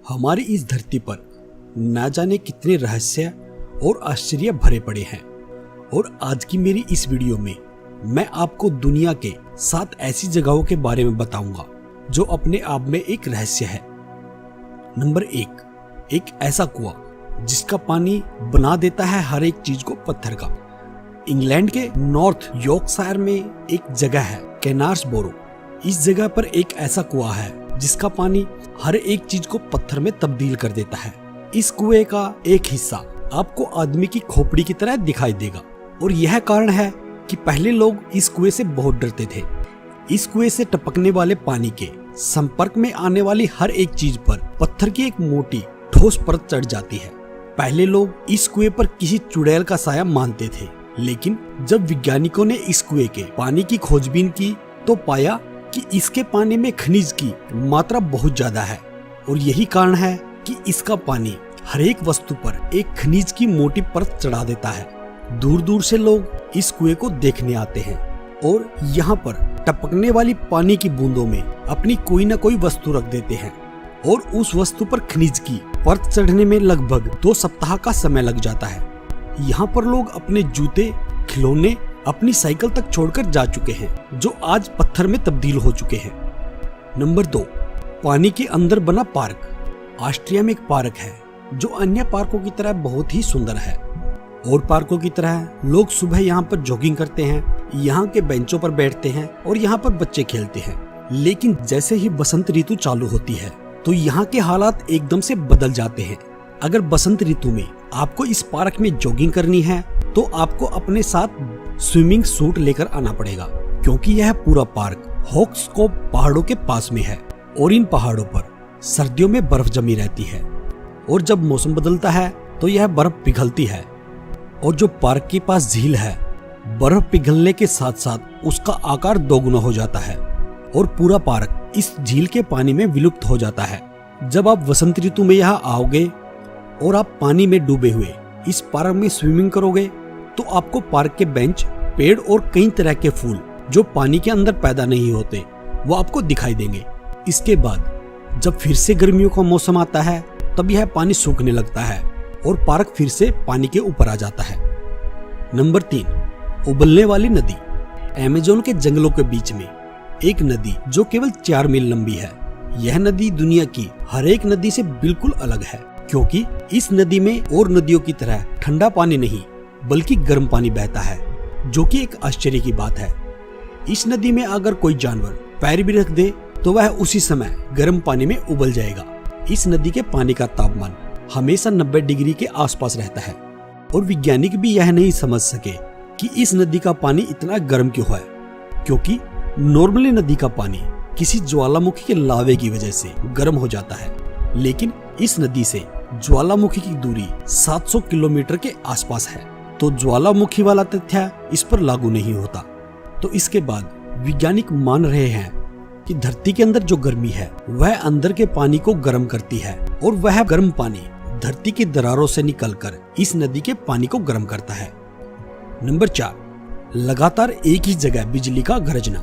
हमारी इस धरती पर न जाने कितने रहस्य और आश्चर्य भरे पड़े हैं। और आज की मेरी इस वीडियो में मैं आपको दुनिया के 7 ऐसी जगहों के बारे में बताऊंगा जो अपने आप में एक रहस्य है। नंबर 1, एक ऐसा कुआं जिसका पानी बना देता है हर एक चीज को पत्थर का। इंग्लैंड के नॉर्थ यॉर्कशायर में एक जगह है कैनार्सबोरो। इस जगह पर एक ऐसा कुआं है जिसका पानी हर एक चीज को पत्थर में तब्दील कर देता है। इस कुएं का एक हिस्सा आपको आदमी की खोपड़ी की तरह दिखाई देगा और यह कारण है कि पहले लोग इस कुएं से बहुत डरते थे। इस कुएं से टपकने वाले पानी के संपर्क में आने वाली हर एक चीज पर पत्थर की एक मोटी ठोस परत चढ़ जाती है। पहले लोग इस कुएं पर किसी चुड़ैल का साया मानते थे, लेकिन जब वैज्ञानिकों ने इस कुएं के पानी की खोजबीन की तो पाया कि इसके पानी में खनिज की मात्रा बहुत ज्यादा है और यही कारण है कि इसका पानी हर एक वस्तु पर एक खनिज की मोटी परत चढ़ा देता है। दूर दूर से लोग इस कुएं को देखने आते हैं और यहाँ पर टपकने वाली पानी की बूंदों में अपनी कोई न कोई वस्तु रख देते हैं और उस वस्तु पर खनिज की परत चढ़ने में लगभग 2 सप्ताह का समय लग जाता है। यहाँ पर लोग अपने जूते, खिलौने, अपनी साइकिल तक छोड़कर जा चुके हैं जो आज पत्थर में तब्दील हो चुके हैं। नंबर 2, पानी के अंदर बना पार्क। ऑस्ट्रिया में एक पार्क है जो अन्य पार्कों की तरह बहुत ही सुंदर है। और पार्कों की तरह लोग सुबह यहाँ पर जॉगिंग करते हैं, यहाँ के बेंचों पर बैठते हैं और यहाँ पर बच्चे खेलते हैं। लेकिन जैसे ही बसंत ऋतु चालू होती है तो यहाँ के हालात एकदम से बदल जाते हैं। अगर बसंत ऋतु में आपको इस पार्क में जॉगिंग करनी है तो आपको अपने साथ स्विमिंग सूट लेकर आना पड़ेगा, क्योंकि यह पूरा पार्क हॉक्सकॉप पहाड़ों के पास में है और इन पहाड़ों पर सर्दियों में बर्फ जमी रहती है और जब मौसम बदलता है तो यह बर्फ पिघलती है। और जो पार्क के पास झील है, बर्फ पिघलने के साथ साथ उसका आकार दोगुना हो जाता है और पूरा पार्क इस झील के पानी में विलुप्त हो जाता है। जब आप वसंत ऋतु में यहाँ आओगे और आप पानी में डूबे हुए इस पार्क में स्विमिंग करोगे तो आपको पार्क के बेंच, पेड़ और कई तरह के फूल जो पानी के अंदर पैदा नहीं होते वो आपको दिखाई देंगे। इसके बाद जब फिर से गर्मियों का मौसम आता है तब यह पानी सूखने लगता है और पार्क फिर से पानी के ऊपर आ जाता है। नंबर 3, उबलने वाली नदी। अमेज़न के जंगलों के बीच में एक नदी जो केवल 4 मील लंबी है। यह नदी दुनिया की हर एक नदी से बिल्कुल अलग है, क्योंकि इस नदी में और नदियों की तरह ठंडा पानी नहीं बल्कि गर्म पानी बहता है, जो कि एक आश्चर्य की बात है। इस नदी में अगर कोई जानवर पैर भी रख दे तो वह उसी समय गर्म पानी में उबल जाएगा। इस नदी के पानी का तापमान हमेशा 90 डिग्री के आसपास रहता है और वैज्ञानिक भी यह नहीं समझ सके कि इस नदी का पानी इतना गर्म क्यों है, क्योंकि नॉर्मली नदी का पानी किसी ज्वालामुखी के लावे की वजह से गर्म हो जाता है, लेकिन इस नदी से ज्वालामुखी की दूरी 700 किलोमीटर के आसपास है, तो ज्वालामुखी वाला तथ्य इस पर लागू नहीं होता। तो इसके बाद वैज्ञानिक मान रहे हैं कि धरती के अंदर जो गर्मी है वह अंदर के पानी को गर्म करती है और वह गर्म पानी धरती की दरारों से निकलकर इस नदी के पानी को गर्म करता है। नंबर 4, लगातार एक ही जगह बिजली का गरजना।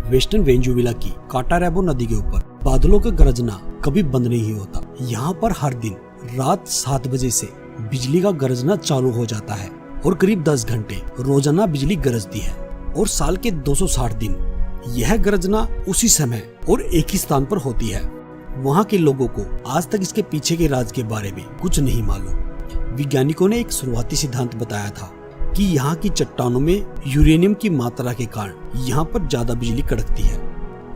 वेस्टर्न वेनेजुएला की काटारेबो नदी के ऊपर बादलों का गरजना कभी बंद नहीं होता। यहाँ पर हर दिन रात 7 बजे से बिजली का गरजना चालू हो जाता है और करीब 10 घंटे रोजाना बिजली गरजती है और साल के 260 दिन यह गरजना उसी समय और एक ही स्थान पर होती है। वहाँ के लोगों को आज तक इसके पीछे के राज के बारे में कुछ नहीं मालूम। वैज्ञानिकों ने एक शुरुआती सिद्धांत बताया था कि यहाँ की चट्टानों में यूरेनियम की मात्रा के कारण यहाँ पर ज्यादा बिजली कड़कती है,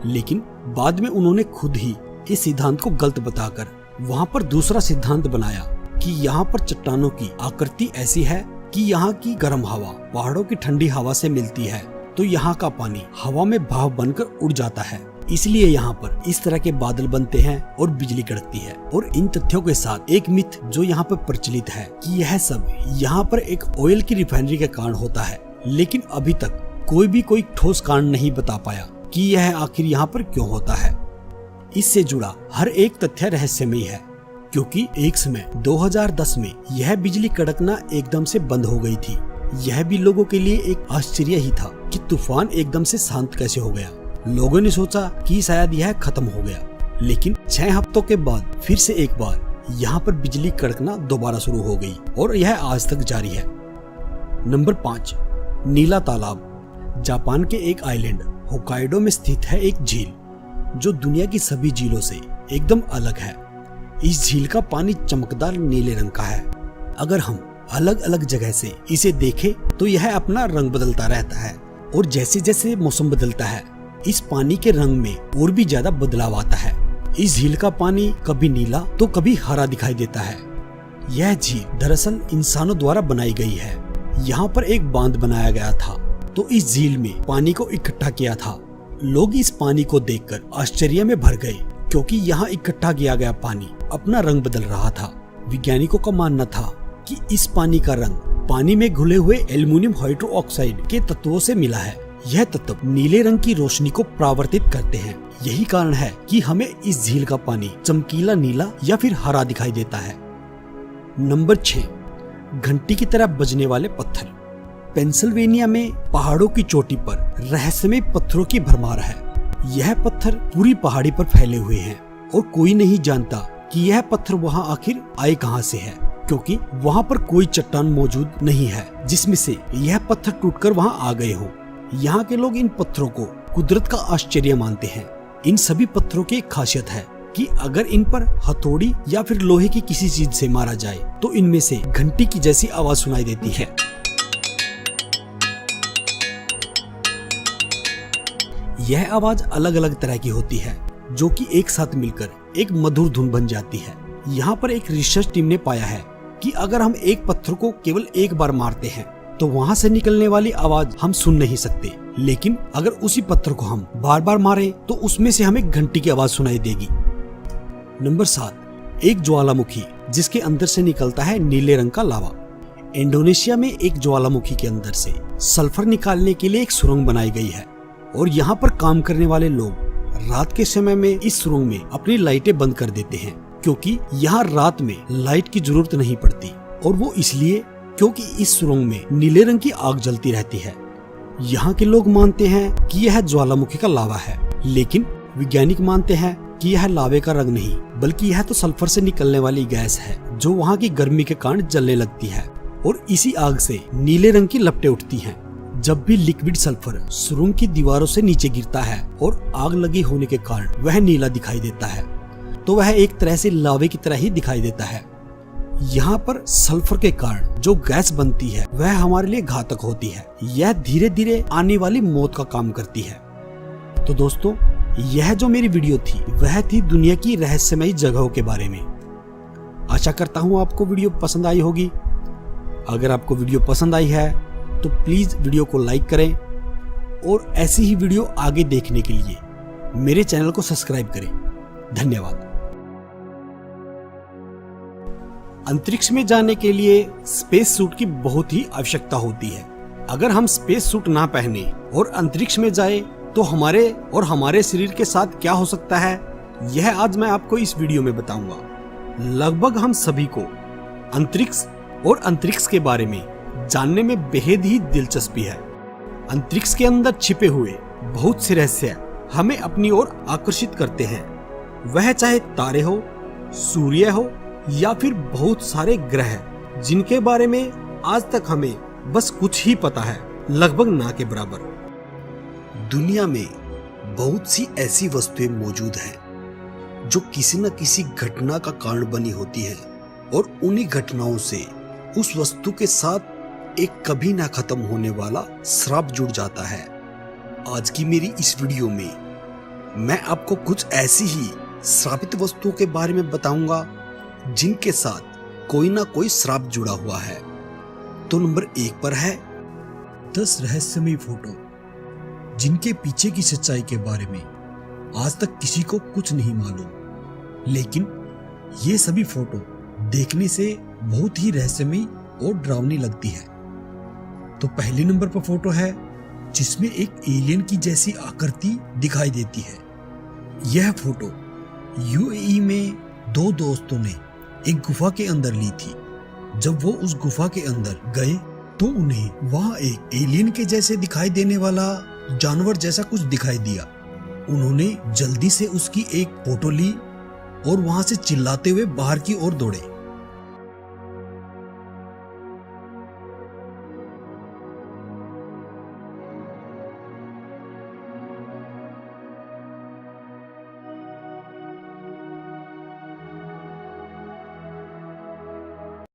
लेकिन बाद में उन्होंने खुद ही इस सिद्धांत को गलत बताकर वहाँ पर दूसरा सिद्धांत बनाया कि यहाँ पर चट्टानों की आकृति ऐसी है कि यहाँ की गर्म हवा पहाड़ों की ठंडी हवा से मिलती है, तो यहाँ का पानी हवा में भाप बनकर उड़ जाता है, इसलिए यहाँ पर इस तरह के बादल बनते हैं और बिजली कड़कती है। और इन तथ्यों के साथ एक मिथ जो यहाँ पर प्रचलित है कि यह सब यहाँ पर एक ऑयल की रिफाइनरी के कारण होता है, लेकिन अभी तक कोई ठोस कारण नहीं बता पाया कि यह आखिर यहाँ पर क्यों होता है। इससे जुड़ा हर एक तथ्य रहस्यमयी है, क्योंकि एक समय 2010 में यह बिजली कड़कना एकदम से बंद हो गई थी। यह भी लोगों के लिए एक आश्चर्य ही था कि तूफान एकदम से शांत कैसे हो गया। लोगों ने सोचा कि शायद यह खत्म हो गया, लेकिन 6 हफ्तों के बाद फिर से एक बार यहाँ पर बिजली कड़कना दोबारा शुरू हो गई और यह आज तक जारी है। नंबर 5, नीला तालाब। जापान के एक आइलैंड होक्काइडो में स्थित है एक झील जो दुनिया की सभी झीलों से एकदम अलग है। इस झील का पानी चमकदार नीले रंग का है। अगर हम अलग अलग जगह से इसे देखें तो यह अपना रंग बदलता रहता है और जैसे जैसे मौसम बदलता है इस पानी के रंग में और भी ज्यादा बदलाव आता है। इस झील का पानी कभी नीला तो कभी हरा दिखाई देता है। यह झील दरअसल इंसानों द्वारा बनाई गई है। यहाँ पर एक बांध बनाया गया था तो इस झील में पानी को इकट्ठा किया था। लोग इस पानी को देखकर आश्चर्य में भर गए क्योंकि यहाँ इकट्ठा किया गया पानी अपना रंग बदल रहा था। वैज्ञानिकों का मानना था कि इस पानी का रंग पानी में घुले हुए एल्युमिनियम हाइड्रोक्साइड के तत्वों से मिला है। यह तत्व नीले रंग की रोशनी को परावर्तित करते हैं। यही कारण है कि हमें इस झील का पानी चमकीला नीला या फिर हरा दिखाई देता है। नंबर 6, घंटी की तरह बजने वाले पत्थर। पेंसिल्वेनिया में पहाड़ों की चोटी पर रहस्यमय पत्थरों की भरमार है। यह पत्थर पूरी पहाड़ी पर फैले हुए हैं और कोई नहीं जानता कि यह पत्थर वहां आखिर आए कहां से है, क्योंकि वहां पर कोई चट्टान मौजूद नहीं है जिसमें से यह पत्थर टूटकर वहां आ गए हो। यहाँ के लोग इन पत्थरों को कुदरत का आश्चर्य मानते हैं। इन सभी पत्थरों की एक खासियत है कि अगर इन पर हथौड़ी या फिर लोहे की किसी चीज से मारा जाए तो इनमें से घंटी की जैसी आवाज सुनाई देती है। यह आवाज अलग अलग तरह की होती है जो कि एक साथ मिलकर एक मधुर धुन बन जाती है। यहाँ पर एक रिसर्च टीम ने पाया है कि अगर हम एक पत्थर को केवल एक बार मारते हैं तो वहाँ से निकलने वाली आवाज हम सुन नहीं सकते, लेकिन अगर उसी पत्थर को हम बार बार मारें तो उसमें से हमें घंटी की आवाज सुनाई देगी। नंबर 7, एक ज्वालामुखी जिसके अंदर से निकलता है नीले रंग का लावा। इंडोनेशिया में एक ज्वालामुखी के अंदर से सल्फर निकालने के लिए एक सुरंग बनाई गई है और यहाँ पर काम करने वाले लोग रात के समय में इस सुरंग में अपनी लाइटें बंद कर देते हैं क्योंकि यहाँ रात में लाइट की जरूरत नहीं पड़ती, और वो इसलिए क्योंकि इस सुरंग में नीले रंग की आग जलती रहती है। यहाँ के लोग मानते हैं कि यह ज्वालामुखी का लावा है, लेकिन वैज्ञानिक मानते हैं कि यह लावे का रंग नहीं बल्कि यह तो सल्फर से निकलने वाली गैस है जो वहाँ की गर्मी के कारण जलने लगती है और इसी आग से नीले रंग की लपटें उठती हैं। जब भी लिक्विड सल्फर सुरंग की दीवारों से नीचे गिरता है और आग लगी होने के कारण वह नीला दिखाई देता है, तो वह एक तरह से लावे की तरह ही दिखाई देता है। यहाँ पर सल्फर के कारण जो गैस बनती है वह हमारे लिए घातक होती है। यह धीरे धीरे आने वाली मौत का काम करती है। तो दोस्तों, यह जो मेरी वीडियो थी वह थी दुनिया की रहस्यमयी जगहों के बारे में। आशा करता हूँ आपको वीडियो पसंद आई होगी। अगर आपको वीडियो पसंद आई है तो प्लीज वीडियो को लाइक करें और ऐसी ही वीडियो आगे देखने के लिए मेरे चैनल को सब्सक्राइब करें। धन्यवाद। अंतरिक्ष में जाने के लिए स्पेस सूट की बहुत ही आवश्यकता होती है। अगर हम स्पेस सूट ना पहने और अंतरिक्ष में जाए तो हमारे और हमारे शरीर के साथ क्या हो सकता है, यह आज मैं आपको इस वीडियो में बताऊंगा। लगभग हम सभी को अंतरिक्ष और अंतरिक्ष के बारे में जानने में बेहद ही दिलचस्पी है। अंतरिक्ष के अंदर छिपे हुए बहुत से रहस्य हमें अपनी ओर आकर्षित करते हैं, वह चाहे तारे हो, सूर्य हो या फिर बहुत सारे ग्रह जिनके बारे में आज तक हमें बस कुछ ही पता है, लगभग ना के बराबर। दुनिया में बहुत सी ऐसी वस्तुएं मौजूद हैं जो किसी न किसी घटना का कारण बनी होती है और उन्हीं घटनाओं से उस वस्तु के साथ एक कभी ना खत्म होने वाला श्राप जुड़ जाता है। आज की मेरी इस वीडियो में मैं आपको कुछ ऐसी ही श्रापित वस्तुओं के बारे में बताऊंगा जिनके साथ कोई ना कोई श्राप जुड़ा हुआ है। तो नंबर 1 पर है 10 रहस्यमयी फोटो जिनके पीछे की सच्चाई के बारे में आज तक किसी को कुछ नहीं मालूम, लेकिन ये सभी फोटो देखने से बहुत ही रहस्यमयी और डरावनी लगती है। तो पहले नंबर पर फोटो है जिसमें एक एलियन की जैसी आकृति दिखाई देती है। यह फोटो यूएई में 2 दोस्तों ने एक गुफा के अंदर ली थी। जब वो उस गुफा के अंदर गए तो उन्हें वहां एक एलियन के जैसे दिखाई देने वाला जानवर जैसा कुछ दिखाई दिया। उन्होंने जल्दी से उसकी एक फोटो ली और वहां से चिल्लाते हुए बाहर की ओर दौड़े।